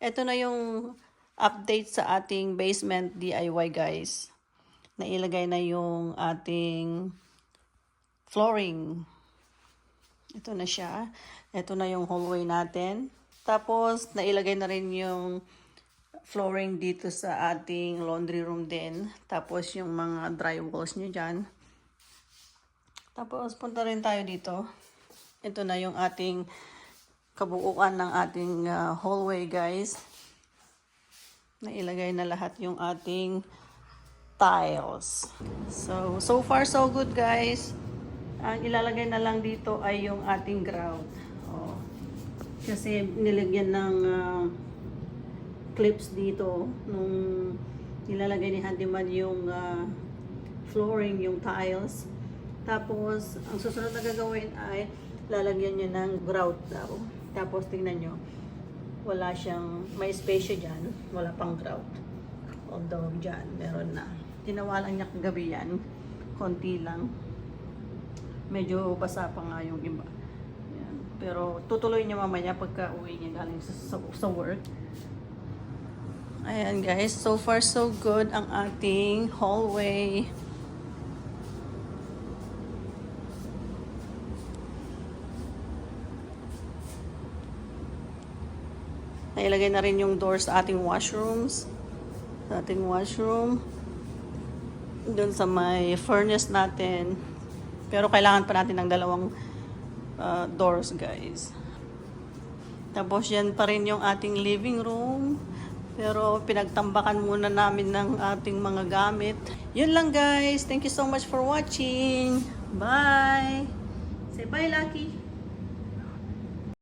Ito na yung update sa ating basement DIY guys. Nailagay na yung ating flooring. Ito na siya. Ito na yung hallway natin. Tapos nailagay na rin yung flooring dito sa ating laundry room din. Tapos yung mga dry walls nyo dyan. Tapos punta rin tayo dito. Ito na yung ating kabuuan ng ating hallway guys. Nailagay na lahat yung ating tiles. So far so good guys. Ang ilalagay na lang dito ay yung ating grout. Oh. Kasi nilagyan ng clips dito nung nilalagay ni Handyman yung flooring, yung tiles. Tapos ang susunod na gagawin ay lalagyan niya ng grout daw. Tapos tingnan nyo, wala siyang, may space siya dyan, wala pang grout. Although dyan, meron na. Ginawa lang niya kagabi yan, konti lang. Medyo basa pa nga yung iba. Yan. Pero tutuloy niya mamaya pagka uwi niya galing sa work. Ayan guys, so far so good ang ating hallway. Nailagay na rin yung doors sa ating washrooms. Sa ating washroom. Doon sa may furnace natin. Pero kailangan pa natin ng dalawang doors, guys. Tapos yan pa rin yung ating living room. Pero pinagtambakan muna namin ng ating mga gamit. Yun lang, guys. Thank you so much for watching. Bye! Say bye, Lucky!